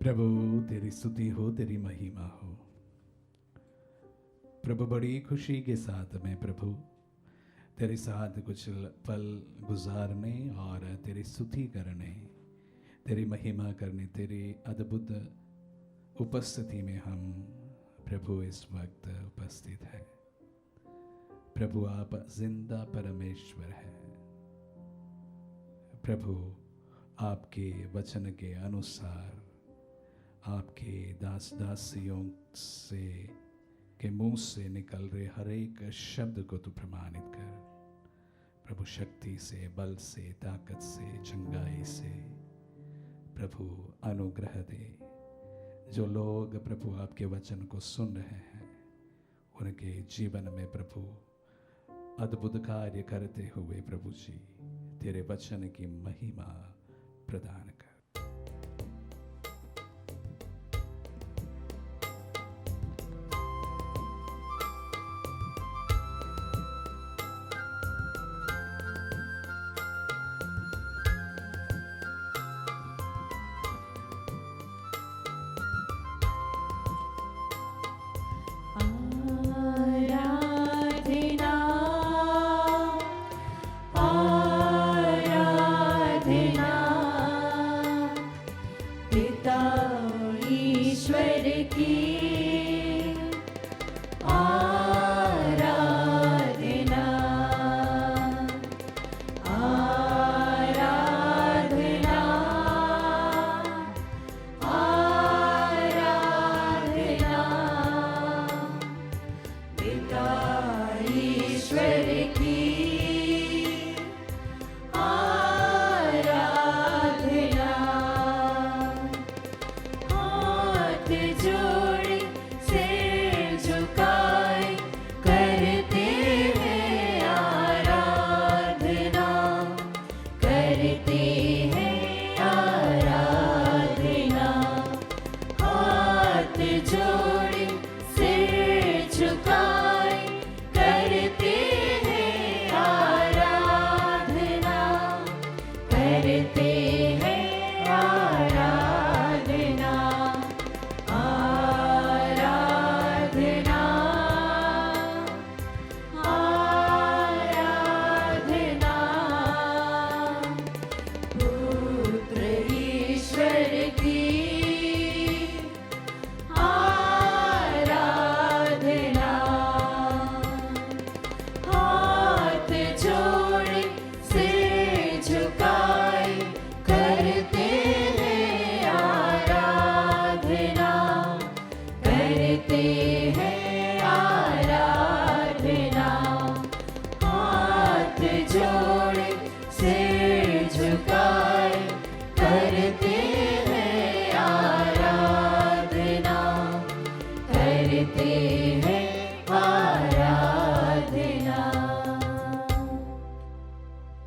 प्रभु तेरी स्तुति हो, तेरी महिमा हो। प्रभु बड़ी खुशी के साथ मैं प्रभु तेरे साथ कुछ पल गुजारने और तेरी स्तुति करने, तेरी महिमा करने, तेरी अद्भुत उपस्थिति में हम प्रभु इस वक्त उपस्थित है। प्रभु आप जिंदा परमेश्वर है। प्रभु आपके वचन के अनुसार आपके दास दासियों से के मुंह से निकल रहे हर एक शब्द को तू प्रमाणित कर। प्रभु शक्ति से, बल से, ताकत से, चंगाई से प्रभु अनुग्रह दे। जो लोग प्रभु आपके वचन को सुन रहे हैं उनके जीवन में प्रभु अद्भुत कार्य करते हुए प्रभु जी तेरे वचन की महिमा प्रदान कर।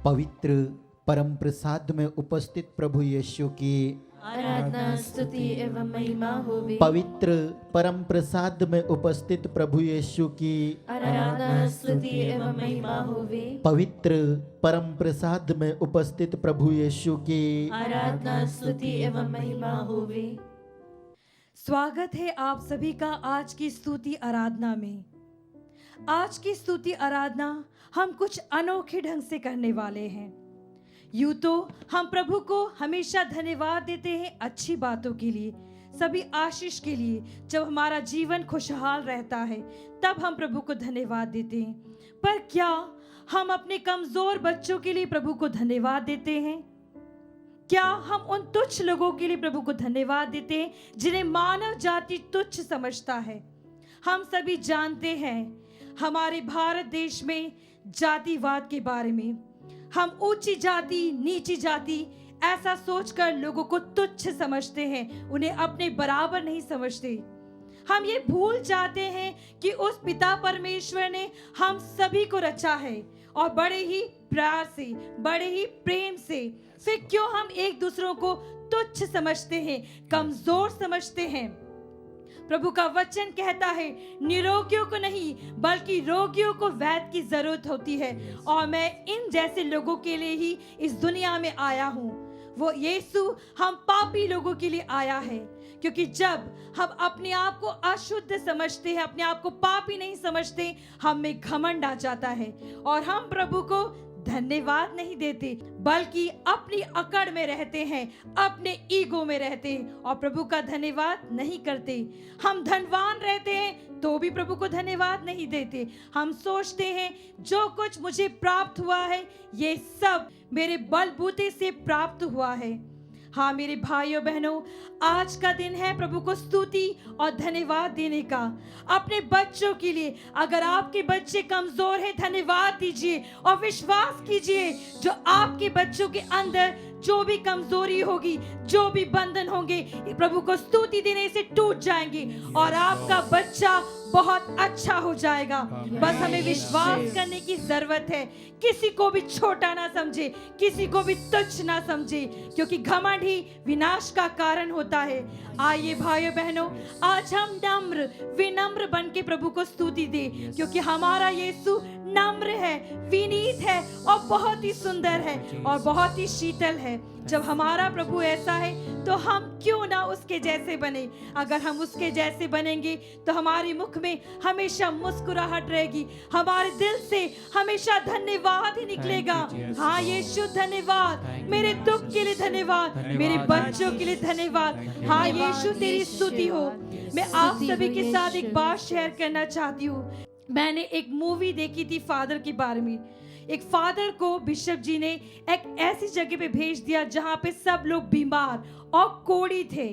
पवित्र परम प्रसाद में उपस्थित प्रभु यीशु की आराधना, स्तुति एवं महिमा होवे। पवित्र परम प्रसाद में उपस्थित प्रभु यीशु की आराधना, स्तुति एवं महिमा होवे। पवित्र परम प्रसाद में उपस्थित प्रभु यीशु की आराधना, स्तुति एवं महिमा होवे। स्वागत है आप सभी का आज की स्तुति आराधना में। आज की स्तुति आराधना हम कुछ अनोखे ढंग से करने वाले हैं। यूं तो हम प्रभु को हमेशा धन्यवाद देते हैं अच्छी बातों के लिए, सभी आशीष के लिए। जब हमारा जीवन खुशहाल रहता है तब हम प्रभु को धन्यवाद देते हैं। पर क्या हम अपने कमजोर बच्चों के लिए प्रभु को धन्यवाद देते हैं? क्या हम उन तुच्छ लोगों के लिए प्रभु को धन्यवाद देते हैं जिन्हें मानव जाति तुच्छ समझता है? हम सभी जानते हैं हमारे भारत देश में जातिवाद के बारे में। हम ऊंची जाति, नीची जाति ऐसा सोचकर लोगों को तुच्छ समझते हैं, उन्हें अपने बराबर नहीं समझते। हम ये भूल जाते हैं कि उस पिता परमेश्वर ने हम सभी को रचा है और बड़े ही प्यार से, बड़े ही प्रेम से। फिर क्यों हम एक दूसरों को तुच्छ समझते हैं, कमजोर समझते हैं? प्रभु का वचन कहता है निरोगियों को नहीं बल्कि रोगियों को वैद्य की जरूरत होती है, और मैं इन जैसे लोगों के लिए ही इस दुनिया में आया हूँ। वो यीशु हम पापी लोगों के लिए आया है, क्योंकि जब हम अपने आप को अशुद्ध समझते हैं, अपने आप को पापी नहीं समझते, हम में घमंड आ जाता है और हम प्रभु को धन्यवाद नहीं देते, बल्कि अपनी अकड़ में रहते हैं, अपने ईगो में रहते हैं और प्रभु का धन्यवाद नहीं करते। हम धनवान रहते हैं तो भी प्रभु को धन्यवाद नहीं देते। हम सोचते हैं जो कुछ मुझे प्राप्त हुआ है ये सब मेरे बलबूते से प्राप्त हुआ है। हाँ मेरे भाइयों बहनों, आज का दिन है प्रभु को स्तुति और धन्यवाद देने का। अपने बच्चों के लिए, अगर आपके बच्चे कमजोर हैं, धन्यवाद दीजिए और विश्वास कीजिए जो आपके बच्चों के अंदर जो भी कमजोरी होगी, जो भी बंधन होंगे, प्रभु को स्तुति देने से टूट जाएंगे और आपका बच्चा बहुत अच्छा हो जाएगा। बस हमें विश्वास करने की जरूरत है। किसी को भी छोटा ना समझे, किसी को भी तुच्छ ना समझे, क्योंकि घमंड ही विनाश का कारण होता है। आइए भाइयों बहनों, आज हम नम्र विनम्र बन के प्रभु को स्तुति दे, क्योंकि हमारा यीशु नम्र है, विनीत है और बहुत ही सुंदर है और बहुत ही शीतल है। जब हमारा प्रभु ऐसा है तो हम क्यों ना उसके जैसे बने। अगर हम उसके जैसे बनेंगे तो हमारे मुख में हमेशा मुस्कुराहट रहेगी, हमारे दिल से हमेशा धन्यवाद ही निकलेगा। हाँ यीशु धन्यवाद, मेरे दुख के लिए धन्यवाद, मेरे बच्चों के लिए धन्यवाद। हाँ यीशु तेरी स्तुति हो। मैं आप सभी के साथ एक बात शेयर करना चाहती हूँ। मैंने एक मूवी देखी थी फादर के बारे में। एक फादर को बिशप जी ने एक ऐसी जगह पे भेज दिया जहां पे सब लोग बीमार और कोढ़ी थे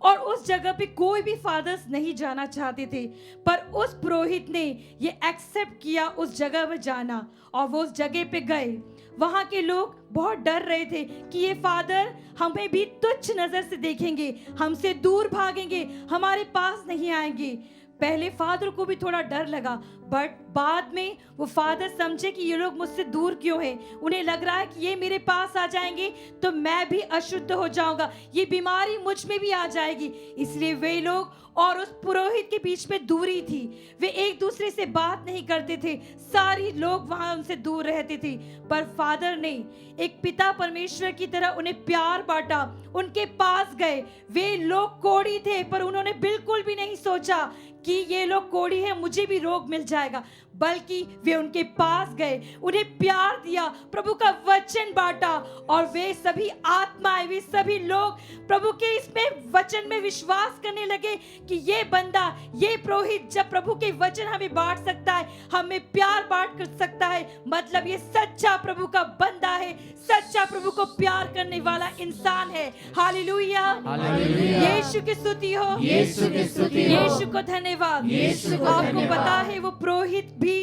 और उस जगह पे कोई भी फादर्स नहीं जाना चाहते थे, पर उस पुरोहित ने ये एक्सेप्ट किया उस जगह में जाना और वो उस जगह पे गए। वहां के लोग बहुत डर रहे थे कि ये फादर हमें भी तुच्छ नजर से देखेंगे, हमसे दूर भागेंगे, हमारे पास नहीं आएंगे। पहले फादर को भी थोड़ा डर लगा, बट बाद में वो फादर समझे कि ये लोग मुझसे दूर क्यों हैं। उन्हें लग रहा है कि ये मेरे पास आ जाएंगे तो मैं भी अशुद्ध हो जाऊंगा, ये बीमारी मुझ में भी आ जाएगी। इसलिए वे लोग और उस पुरोहित के बीच में दूरी थी, वे एक दूसरे से बात नहीं करते थे, सारी लोग वहां उनसे दूर रहते थे। पर फादर ने एक पिता परमेश्वर की तरह उन्हें प्यार बांटा, उनके पास गए। वे लोग कोढ़ी थे पर उन्होंने बिल्कुल भी नहीं सोचा कि ये लोग कोढ़ी है, मुझे भी रोग मिल जाएगा, बल्कि वे उनके पास गए, उन्हें प्यार दिया, प्रभु का वचन बांटा और वे सभी आत्माएं, वे सभी लोग प्रभु के इसमें वचन में विश्वास करने लगे कि ये बंदा, ये पुरोहित जब प्रभु के वचन हमें बांट सकता है, हमें प्यार बांट कर सकता है, मतलब ये सच्चा प्रभु का बंदा है, सच्चा प्रभु को प्यार करने वाला इंसान है। हालेलुया, यीशु की स्तुति हो, यीशु की स्तुति हो, यीशु को धन्यवाद। यीशु को आपको धन्यवाद। पता है वो पुरोहित भी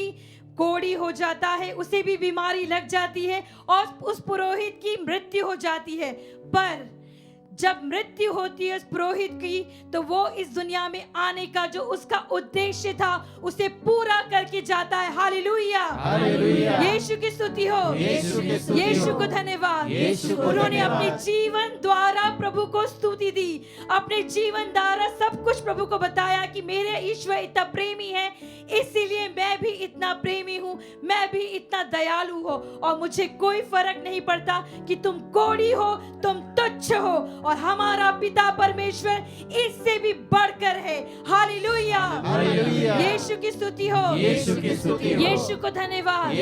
कोढ़ी हो जाता है, उसे भी बीमारी लग जाती है और उस पुरोहित की मृत्यु हो जाती है। पर जब मृत्यु होती है उस पुरोहित की, तो वो इस दुनिया में आने का जो उसका उद्देश्य था उसे पूरा करके जाता है। हालेलुया, यीशु की स्तुति हो, यीशु को धन्यवाद। उन्होंने अपने जीवन द्वारा प्रभु को स्तुति दी, अपने जीवन द्वारा सब कुछ प्रभु को बताया कि मेरे ईश्वर इतना प्रेमी है, इसीलिए मैं भी इतना प्रेमी हूँ, मैं भी इतना दयालु हो और मुझे कोई फर्क नहीं पड़ता कि तुम कोढ़ी हो, तुम तुच्छ हो, और हमारा पिता परमेश्वर इससे भी बढ़कर है। हालेलुया, यीशु की स्तुति हो, यीशु को धन्यवाद।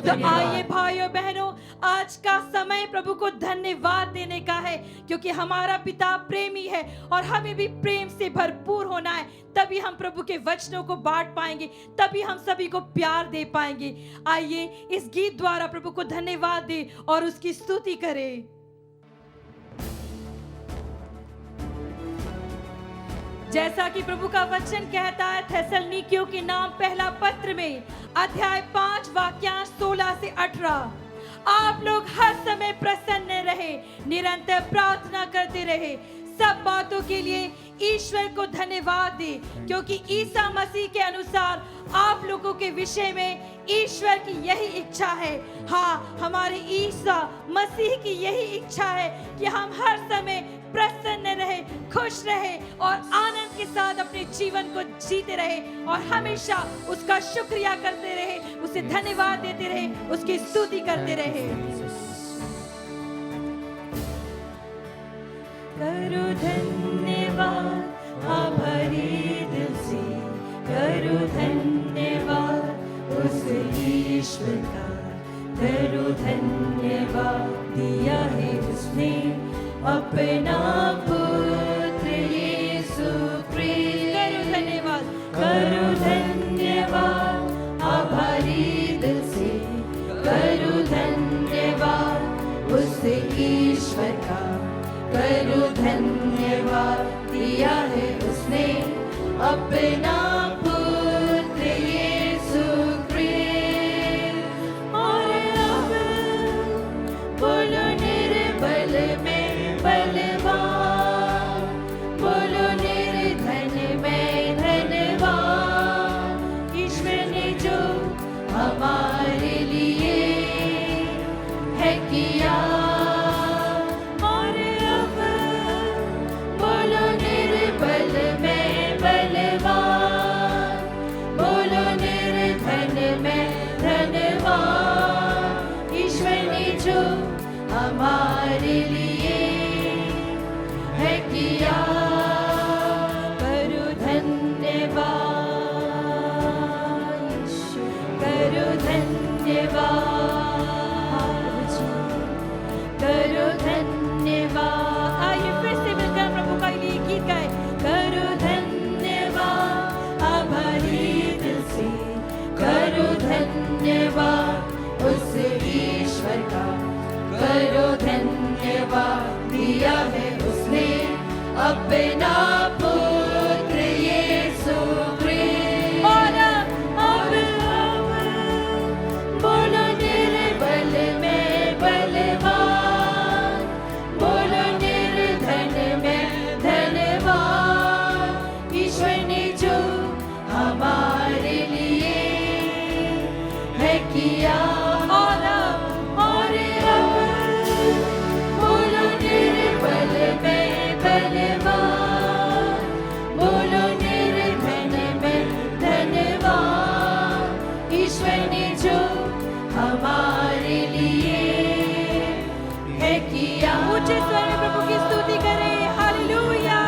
तो आइए भाइयों बहनों, आज का समय प्रभु को धन्यवाद देने का है, क्योंकि हमारा पिता प्रेमी है और हमें भी प्रेम से भरपूर होना है। तभी हम प्रभु के वचनों को बांट पाएंगे, तभी हम सभी को प्यार दे पाएंगे। आइए इस गीत द्वारा प्रभु को धन्यवाद दे और उसकी स्तुति करें। जैसा कि प्रभु का वचन कहता है थेसलनिकियों के नाम पहला पत्र में अध्याय 5 वाक्यांश 16 से 18, आप लोग हर समय प्रसन्न रहे, निरंतर प्रार्थना करते रहे, सब बातों के लिए ईश्वर को धन्यवाद दे, क्योंकि ईसा मसीह के अनुसार आप लोगों के विषय में ईश्वर की यही इच्छा है। हाँ, हमारे ईसा मसीह की यही इच्छा है कि हम हर समय प्रसन्न रहे, खुश रहे और आनंद के साथ अपने जीवन को जीते रहे और हमेशा उसका शुक्रिया करते रहे, उसे धन्यवाद देते रहे, उसकी स्तुति करते रहे। करो धन्यवाद दिया है उसने अपना पुत्र यीशु क्रिस्ट। करो धन्यवाद आभारी दिल से, करो धन्यवाद उस ईश्वर का, करो धन्यवाद दिया है उसने अपना पुत्र यीशु क्रिस्ट। और अब बोलो निर्बल में बलवान, बोलो निर्धन में धनवान, ईश्वर ने जो हमारे लिए है किया। और अब बोलो निर्बल में बलवान, बोलो निर्धन में धनवान, ईश्वर ने जो हमारे लिए है किया। करो धन्यवाद यीशु, करो धन्यवाद, करो धन्यवाद। आइए फिर से मिलकर प्रभु का ये गीत गाए। करो धन्यवाद आभारी दिल से, करो धन्यवाद उस ईश्वर का, करो धन्यवाद दिया है उसने अपना पुत्र यीशु क्रिस्ट। और अब बोलो निर्बल में बलवान, बोलो निर्धन में धनवान, ईश्वर ने जो हमारे लिए है किया। और अब बोलो निर्बल में बलवान, बोलो निर्धन में धनवान, ईश्वर ने जो हमारे लिए है किया। ऊंचे स्वर में प्रभु की स्तुति करें। हालेलुया,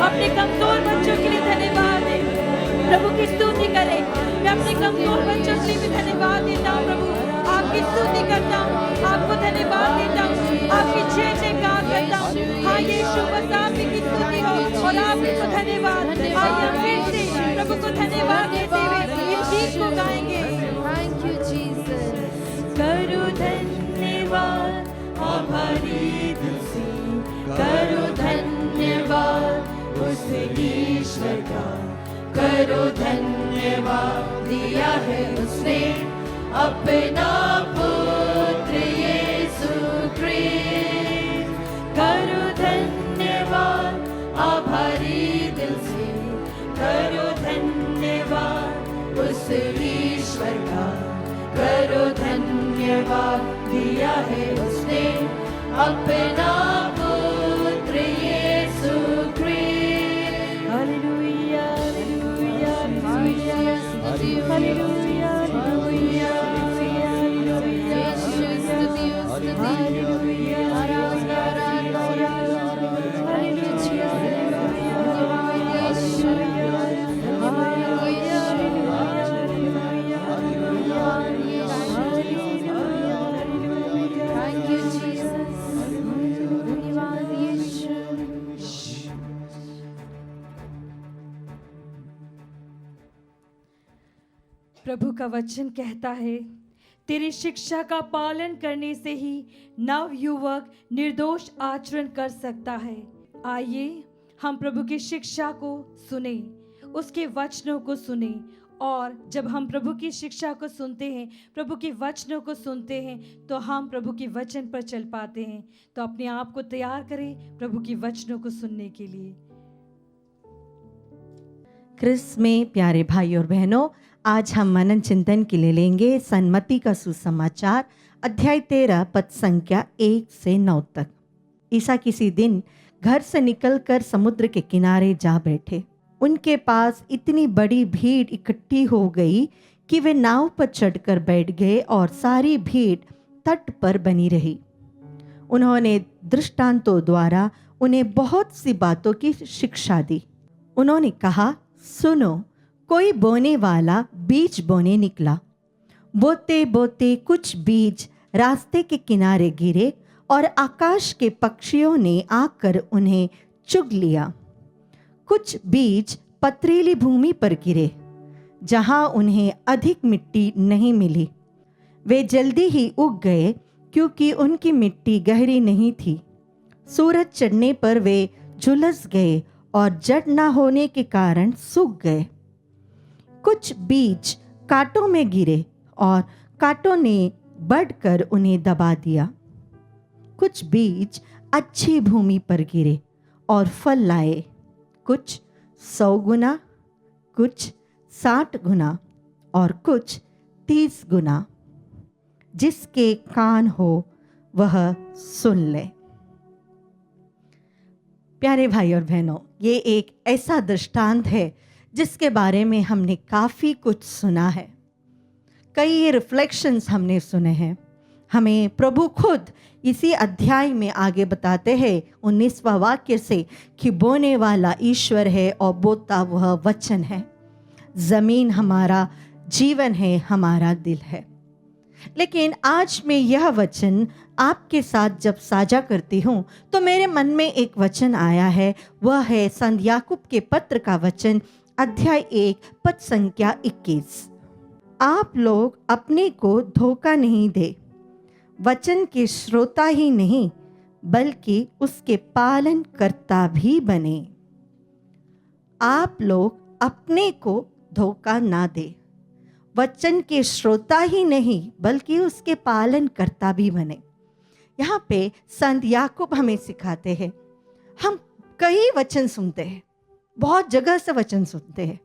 अपने कमजोर बच्चों के लिए धन्यवाद है। प्रभु की स्तुति करें। मैं अपने कमजोर बच्चों के लिए भी धन्यवाद देता हूँ प्रभु, आपकी स्तुति करता हूँ, आपको धन्यवाद देता हूँ, आपकी जय जयकार करता हूँ। हाँ यीशु, बस आप ही की स्तुति हो और आपको धन्यवाद। आइए फिर से प्रभु को धन्यवाद देते हुए इस गीत को गाएंगे। Thank you Jesus. करो धन्यवाद आभारी दिल से, करो धन्यवाद उस ईश्वर का, करो धन्यवाद दिया है उसने अपना पुत्र यीशु क्रिस्ट। करो धन्यवाद आभारी दिल से, करो धन्यवाद उस ईश्वर का, करो धन्यवाद दिया है उसने अपना पुत्र यीशु Christ. Hallelujah, hallelujah, hallelujah, hallelujah, hallelujah, प्रभु का वचन कहता है, तेरी शिक्षा का पालन करने से ही नव युवक निर्दोष आचरण कर सकता है। आइए हम प्रभु की शिक्षा को सुने, उसके वचनों को सुने, और जब हम प्रभु की शिक्षा को सुनते हैं, प्रभु के वचनों को सुनते हैं, तो हम प्रभु के वचन पर चल पाते हैं। तो अपने आप को तैयार करें प्रभु के वचनों को सुनने के लिए। क्रिस में प्यारे भाई और बहनों, आज हम मनन चिंतन के लिए लेंगे सन्मति का सुसमाचार अध्याय 13 पद संख्या 1 से 9 तक। ईसा किसी दिन घर से निकलकर समुद्र के किनारे जा बैठे। उनके पास इतनी बड़ी भीड़ इकट्ठी हो गई कि वे नाव पर चढ़कर बैठ गए और सारी भीड़ तट पर बनी रही। उन्होंने दृष्टांतों द्वारा उन्हें बहुत सी बातों की शिक्षा दी। उन्होंने कहा, सुनो, कोई बोने वाला बीज बोने निकला। बोते बोते कुछ बीज रास्ते के किनारे गिरे और आकाश के पक्षियों ने आकर उन्हें चुग लिया। कुछ बीज पथरीली भूमि पर गिरे, जहां उन्हें अधिक मिट्टी नहीं मिली। वे जल्दी ही उग गए क्योंकि उनकी मिट्टी गहरी नहीं थी। सूरज चढ़ने पर वे झुलस गए और जड़ न होने के कारण सूख गए। कुछ बीज कांटों में गिरे और कांटों ने बढ़कर उन्हें दबा दिया। कुछ बीज अच्छी भूमि पर गिरे और फल लाए, कुछ 100 गुना, कुछ 60 गुना और कुछ 30 गुना। जिसके कान हो वह सुन ले। प्यारे भाई और बहनों, ये एक ऐसा दृष्टांत है जिसके बारे में हमने काफ़ी कुछ सुना है। कई रिफ्लेक्शंस हमने सुने हैं। हमें प्रभु खुद इसी अध्याय में आगे बताते हैं 19वां वाक्य से कि बोने वाला ईश्वर है और बोता वह वचन है। ज़मीन हमारा जीवन है, हमारा दिल है। लेकिन आज मैं यह वचन आपके साथ जब साझा करती हूँ तो मेरे मन में एक वचन आया है। वह है संत याकूब के पत्र का वचन अध्याय 1 पद संख्या 21। आप लोग अपने को धोखा नहीं दे, वचन के श्रोता ही नहीं बल्कि उसके पालन करता भी बने। आप लोग अपने को धोखा ना दे, वचन के श्रोता ही नहीं बल्कि उसके पालन करता भी बने। यहाँ पे संत याकूब हमें सिखाते हैं। हम कई वचन सुनते हैं, बहुत जगह से वचन सुनते हैं।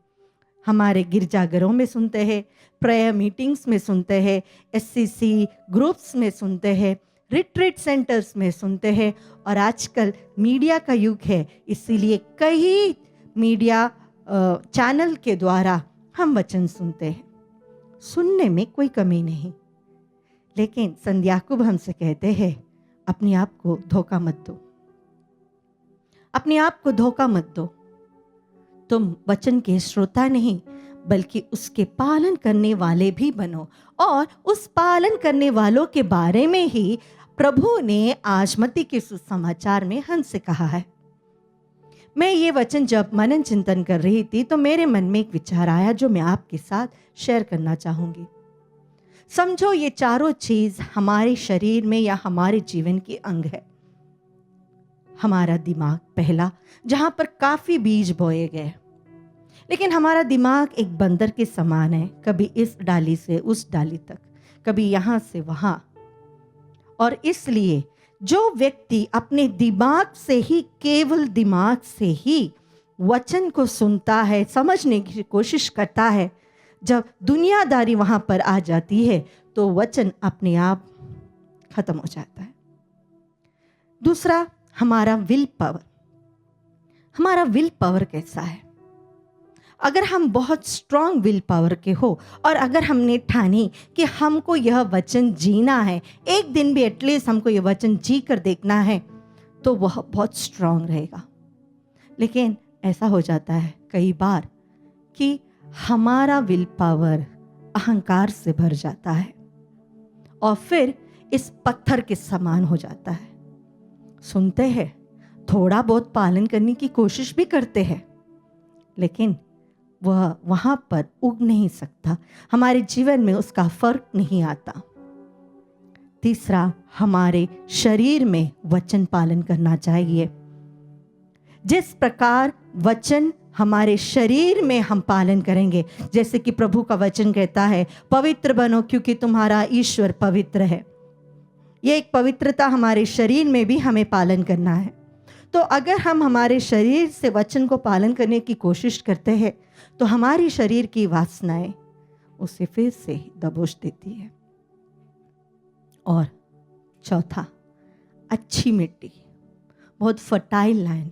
हमारे गिरजाघरों में सुनते हैं, प्रेयर मीटिंग्स में सुनते हैं, एससीसी ग्रुप्स में सुनते हैं, रिट्रीट सेंटर्स में सुनते हैं, और आजकल मीडिया का युग है, इसीलिए कई मीडिया चैनल के द्वारा हम वचन सुनते हैं। सुनने में कोई कमी नहीं, लेकिन संत याकूब हमसे कहते हैं अपने आप को धोखा मत दो, अपने आप को धोखा मत दो। तुम वचन के श्रोता नहीं बल्कि उसके पालन करने वाले भी बनो। और उस पालन करने वालों के बारे में ही प्रभु ने आज मत्ती के सुसमाचार में हमसे कहा है। मैं ये वचन जब मनन चिंतन कर रही थी तो मेरे मन में एक विचार आया जो मैं आपके साथ शेयर करना चाहूँगी। समझो ये चारों चीज़ हमारे शरीर में या हमारे जीवन के अंग है। हमारा दिमाग पहला, जहाँ पर काफ़ी बीज बोए गए, लेकिन हमारा दिमाग एक बंदर के समान है, कभी इस डाली से उस डाली तक, कभी यहाँ से वहाँ। और इसलिए जो व्यक्ति अपने दिमाग से ही, केवल दिमाग से ही वचन को सुनता है, समझने की कोशिश करता है, जब दुनियादारी वहाँ पर आ जाती है तो वचन अपने आप खत्म हो जाता है। दूसरा, हमारा विल पावर। हमारा विल पावर कैसा है? अगर हम बहुत स्ट्रांग विल पावर के हो और अगर हमने ठानी कि हमको यह वचन जीना है, एक दिन भी एटलीस्ट हमको यह वचन जी कर देखना है, तो वह बहुत स्ट्रांग रहेगा। लेकिन ऐसा हो जाता है कई बार कि हमारा विल पावर अहंकार से भर जाता है और फिर इस पत्थर के समान हो जाता है। सुनते हैं, थोड़ा बहुत पालन करने की कोशिश भी करते हैं, लेकिन वह वहाँ पर उग नहीं सकता, हमारे जीवन में उसका फर्क नहीं आता। तीसरा, हमारे शरीर में वचन पालन करना चाहिए। जिस प्रकार वचन हमारे शरीर में हम पालन करेंगे, जैसे कि प्रभु का वचन कहता है, पवित्र बनो क्योंकि तुम्हारा ईश्वर पवित्र है। ये एक पवित्रता हमारे शरीर में भी हमें पालन करना है। तो अगर हम हमारे शरीर से वचन को पालन करने की कोशिश करते हैं तो हमारी शरीर की वासनाएं उसे फिर से दबोच देती है। और चौथा, अच्छी मिट्टी, बहुत फर्टाइल लैंड,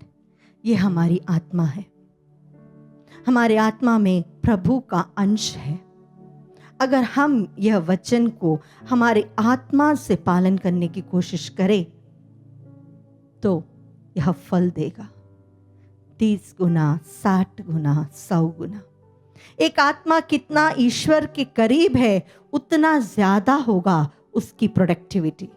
ये हमारी आत्मा है। हमारे आत्मा में प्रभु का अंश है। अगर हम यह वचन को हमारे आत्मा से पालन करने की कोशिश करें तो यह फल देगा 30 गुना, 60 गुना, 100 गुना। एक आत्मा कितना ईश्वर के करीब है उतना ज्यादा होगा उसकी प्रोडक्टिविटी।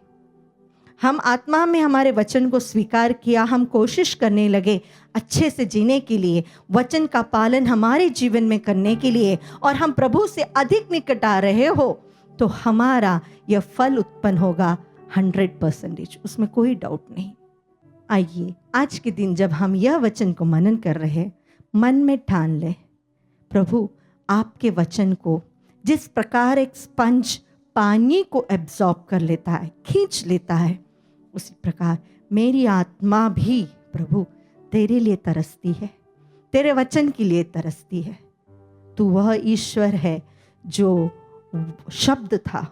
हम आत्मा में हमारे वचन को स्वीकार किया, हम कोशिश करने लगे अच्छे से जीने के लिए, वचन का पालन हमारे जीवन में करने के लिए, और हम प्रभु से अधिक निकट आ रहे हो तो हमारा यह फल उत्पन्न होगा 100%, उसमें कोई डाउट नहीं। आइए आज के दिन जब हम यह वचन को मनन कर रहे हैं, मन में ठान ले, प्रभु आपके वचन को जिस प्रकार एक स्पंज पानी को एब्जॉर्ब कर लेता है, खींच लेता है, उसी प्रकार मेरी आत्मा भी प्रभु तेरे लिए तरसती है, तेरे वचन के लिए तरसती है। तू वह ईश्वर है जो शब्द था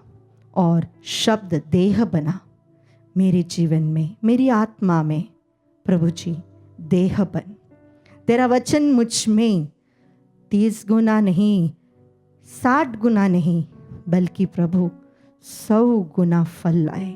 और शब्द देह बना मेरे जीवन में, मेरी आत्मा में। प्रभु जी देह बन, तेरा वचन मुझ में 30 गुना नहीं, 60 गुना नहीं, बल्कि प्रभु 100 गुना फल लाए।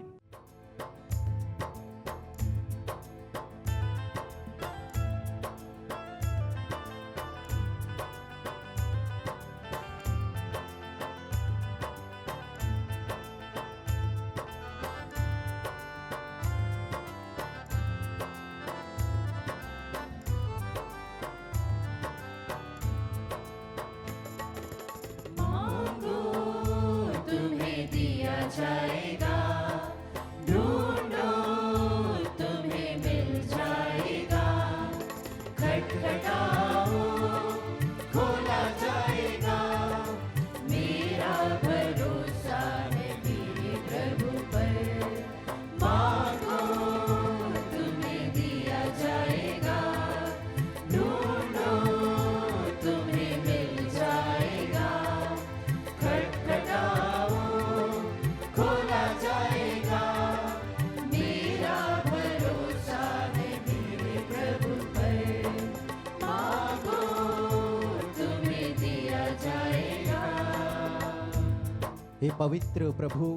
हे पवित्र प्रभु,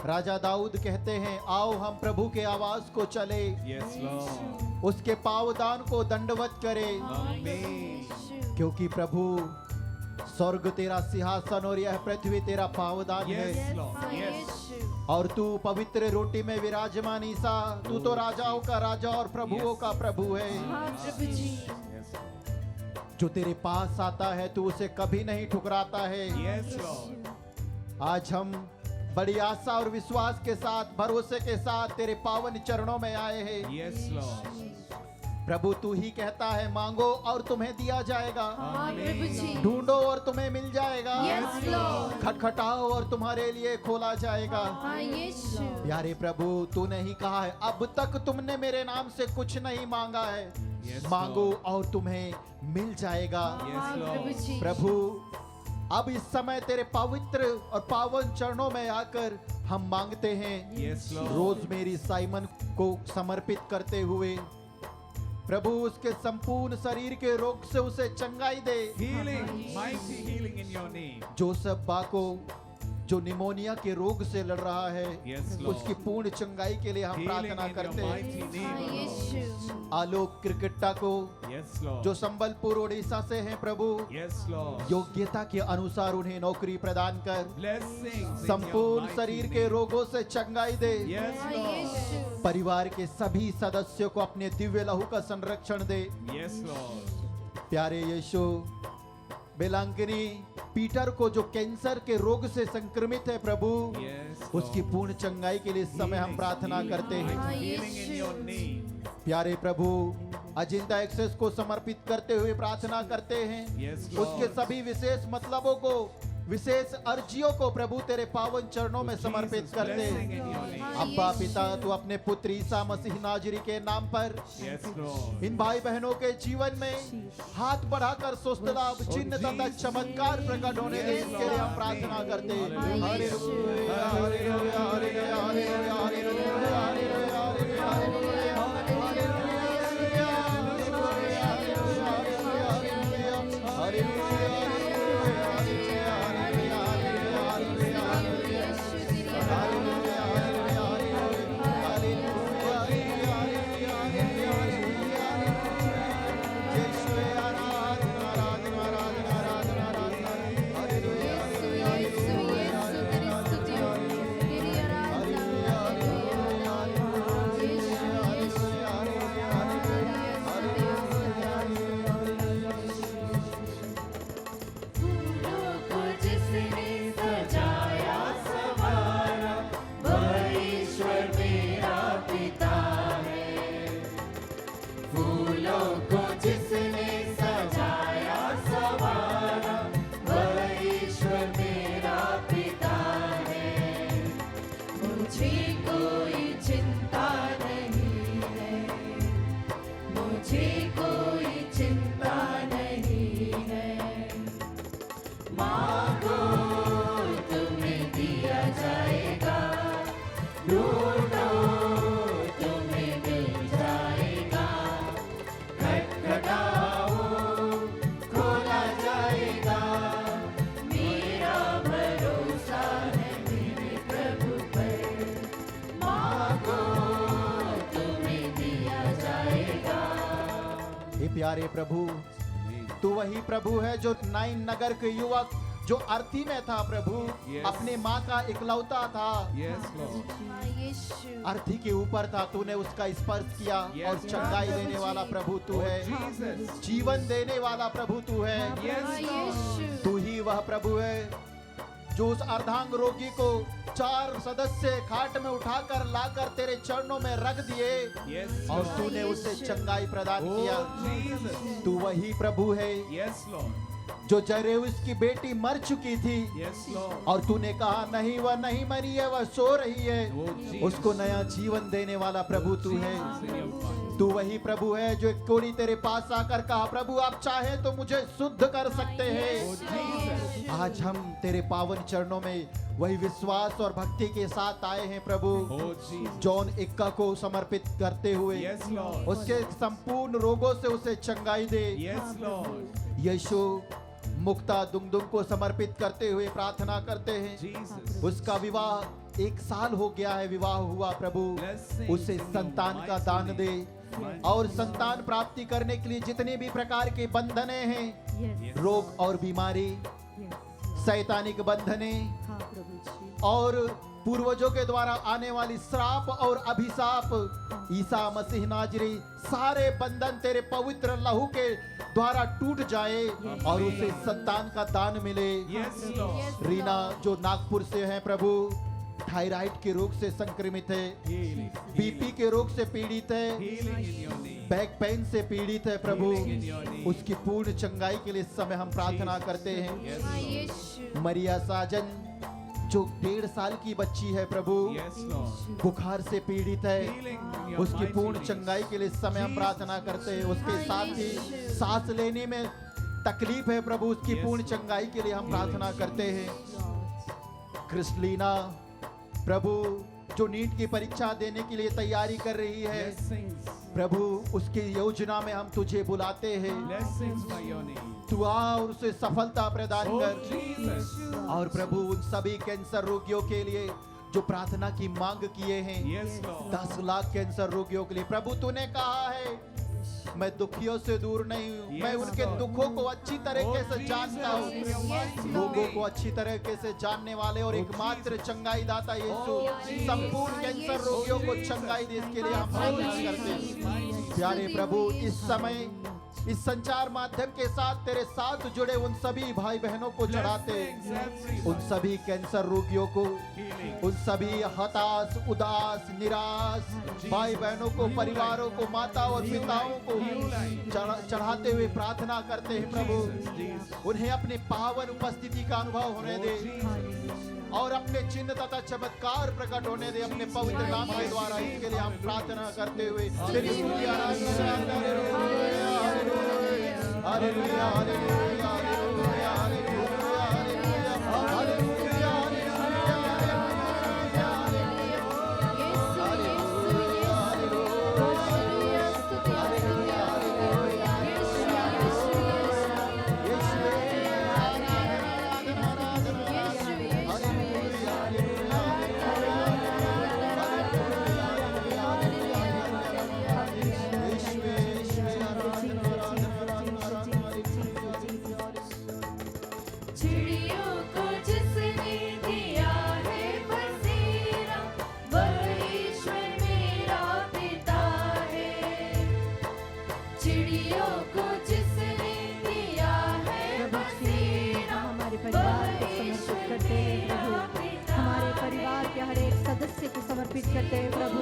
राजा दाऊद कहते हैं, आओ हम प्रभु के आवाज को चले, Yes, Lord. उसके पावदान को दंडवत करें, Amen. क्योंकि प्रभु स्वर्ग तेरा सिंहासन और यह पृथ्वी तेरा पावदान Yes, है, Lord. Yes. और तू पवित्र रोटी में विराजमान ईसा, तू तो राजाओं का राजा और प्रभुओं का प्रभु है। Yes. जो तेरे पास आता है तू उसे कभी नहीं ठुकराता है। Yes, Lord. आज हम बड़ी आशा और विश्वास के साथ, भरोसे के साथ तेरे पावन चरणों में आए हैं। Yes, Lord. प्रभु तू ही कहता है, मांगो और तुम्हें दिया जाएगा, Amen. ढूंढो और तुम्हें मिल जाएगा, Yes, Lord. खटखटाओ और तुम्हारे लिए खोला जाएगा। प्यारे प्रभु, तूने ही कहा है, अब तक तुमने मेरे नाम से कुछ नहीं मांगा है, Yes, मांगो Lord. और तुम्हें मिल जाएगा। Yes, Lord. प्रभु अब इस समय तेरे पवित्र और पावन चरणों में आकर हम मांगते हैं, Yes, Lord. रोजमेरी साइमन को समर्पित करते हुए प्रभु उसके संपूर्ण शरीर के रोग से उसे चंगाई दे। Healing, mighty healing in your name. Joseph बा को जो निमोनिया के रोग से लड़ रहा है, Yes, Lord. उसकी पूर्ण चंगाई के लिए हम Healing प्रार्थना in your करते mighty हैं। name, Lord. आलोक क्रिकेटा को Yes, Lord. जो संबलपुर ओडिशा से हैं प्रभु, Yes, Lord. योग्यता के अनुसार उन्हें नौकरी प्रदान कर, Blessings in your संपूर्ण mighty शरीर name. के रोगों से चंगाई दे। Yes, Lord. परिवार के सभी सदस्यों को अपने दिव्य लहू का संरक्षण दे। Yes, Lord. प्यारे यीशु, बेलांगिनी पीटर को जो कैंसर के रोग से संक्रमित है प्रभु, Yes, उसकी Lord. पूर्ण चंगाई के लिए इस समय हम प्रार्थना करते हैं। Healing in your name. प्यारे प्रभु, अजिंदा एक्सेस को समर्पित करते हुए प्रार्थना करते हैं, Yes, Lord. उसके सभी विशेष मतलबों को विशेष अर्जियों को प्रभु तेरे पावन चरणों में समर्पित करते Blessing in your name. अब्बा पिता, तू अपने पुत्र ईसा मसीह नाजरी के नाम पर Yes, Lord. इन भाई बहनों के जीवन में हाथ बढ़ाकर स्वस्थ लाभ चिन्ह तथा चमत्कार प्रकट होने दे, इसके लिए हम प्रार्थना करते हैं। Hallelujah, hallelujah, hallelujah, hallelujah, hallelujah, hallelujah, hallelujah, प्यारे प्रभु, तू वही प्रभु है जो नाइन नगर के युवक जो अर्थी में था प्रभु, Yes. अपने माँ का इकलौता था, Yes, Lord. अर्थी के ऊपर था, तूने उसका स्पर्श किया Yes, और चंगाई Lord. देने वाला प्रभु तू है, Jesus. जीवन देने वाला प्रभु तू है। Yes, Lord. तू ही वह प्रभु है जो उस अर्धांग रोगी को 4 सदस्य खाट में उठाकर लाकर तेरे चरणों में रख दिए Yes, और Lord. तूने उसे चंगाई प्रदान किया। Oh, Jesus. तू वही प्रभु है Yes, Lord. जो जरेउस की बेटी मर चुकी थी Yes, Lord. और तूने कहा नहीं, वह नहीं मरी है, वह सो रही है, Oh, Jesus. उसको नया जीवन देने वाला प्रभु तू है। Jesus in your fire. तू वही प्रभु है जो एक कोढ़ी तेरे पास आकर कहा, प्रभु आप चाहे तो मुझे शुद्ध कर सकते Oh, हैं। Jesus. आज हम तेरे पावन चरणों में वही विश्वास और भक्ति के साथ आए हैं प्रभु। Oh, Jesus. जॉन 1 को समर्पित करते हुए Yes, Lord. उसके संपूर्ण रोगों से उसे चंगाई दे। Yes, Lord. यीशु मुक्ता दुंगदुंग को समर्पित करते हुए प्रार्थना करते हैं। Jesus. उसका विवाह 1 साल हो गया है, विवाह हुआ प्रभु, Blessing उसे in your संतान का mighty दान name. दे और संतान प्राप्ति करने के लिए जितने भी प्रकार के बंधने हैं, Yes. रोग और बीमारी, शैतानिक बंधने और पूर्वजों के द्वारा आने वाली श्राप और अभिशाप, ईसा मसीह नाजरी सारे बंधन तेरे पवित्र लहू के द्वारा टूट जाए और उसे संतान का दान मिले। Yes, Lord. रीना जो नागपुर से है प्रभु, थायराइड के रोग से संक्रमित है, Healing. बीपी के रोग से पीड़ित है, Healing in your name. Back pain से पीड़ित है प्रभु, Healing in your name. उसकी पूर्ण चंगाई के लिए इस समय हम प्रार्थना करते हैं। Yes, Lord. मरिया साजन जो 1.5 साल की बच्ची है प्रभु, Yes, Lord. बुखार से पीड़ित है, Healing in your उसकी mighty पूर्ण name. चंगाई के लिए इस समय हम प्रार्थना करते हैं। उसके साथ ही सांस लेने में तकलीफ है प्रभु, उसकी Yes, पूर्ण Lord. चंगाई के लिए हम प्रार्थना करते हैं। क्रिस्टलीना प्रभु जो नीट की परीक्षा देने के लिए तैयारी कर रही है Blessings. प्रभु, उसकी योजना में हम तुझे बुलाते हैं। Blessings by your name. तू आ और उसे सफलता प्रदान Oh, कर। Jesus. और प्रभु उन सभी कैंसर रोगियों के लिए जो प्रार्थना की मांग किए हैं, Yes, Lord. 10 लाख कैंसर रोगियों के लिए प्रभु तूने कहा है मैं दुखियों से दूर नहीं हूँ, Yes, मैं उनके Lord. दुखों को अच्छी तरीके Oh, से जानता हूँ। Jesus, in your mighty लोगों name. को अच्छी तरीके से जानने वाले और Oh, एकमात्र चंगाई दाता यीशु, Oh, Jesus. संपूर्ण कैंसर रोगियों को चंगाई दे, इसके लिए हम प्रार्थना करते हैं। प्यारे प्रभु, इस समय इस संचार माध्यम के साथ तेरे साथ जुड़े उन सभी भाई बहनों को चढ़ाते, उन सभी कैंसर रोगियों को, उन सभी हताश, उदास, निराश भाई बहनों को, परिवारों को, माता और पिताओं को चढ़ाते हुए प्रार्थना करते हैं प्रभु, उन्हें अपनी पावन उपस्थिति का अनुभव होने दे और अपने चिन्ह तथा चमत्कार प्रकट होने दे अपने पवित्र नाम के द्वारा। इसके लिए हम प्रार्थना करते हुए तेरी स्तुति आराधना करते हैं। Hallelujah, hallelujah, hallelujah, hallelujah, hallelujah, चिड़ियों को जिसने दिया है बसेरा, वह ईश्वर मेरा पिता है। चिड़ियों को जिसने दिया है बसेरा, हमारे परिवार को समर्पित करते हैं प्रभु, हमारे परिवार के हर एक सदस्य को समर्पित करते हैं प्रभु।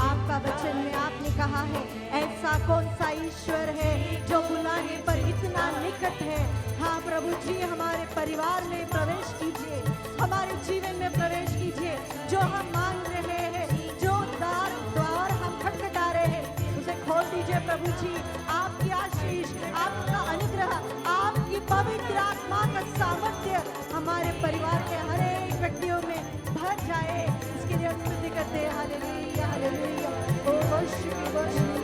आपका वचन में आपने कहा है, ऐसा कौन सा ईश्वर है जो बुलाने पर इतना निकट है। हाँ प्रभु जी, हमारे परिवार में प्रवेश कीजिए, हमारे जीवन में प्रवेश कीजिए। जो हम मांग रहे हैं, जो द्वार हम खटखटा रहे हैं, उसे खोल दीजिए प्रभु जी। आपकी आशीष, आपका अनुग्रह, आपकी पवित्र आत्मा का सामर्थ्य हमारे परिवार के हर एक व्यक्तियों में भर जाए, इसके लिए हम स्तुति करते हैं। हालेलुया, हालेलुया, ओ वर्षिप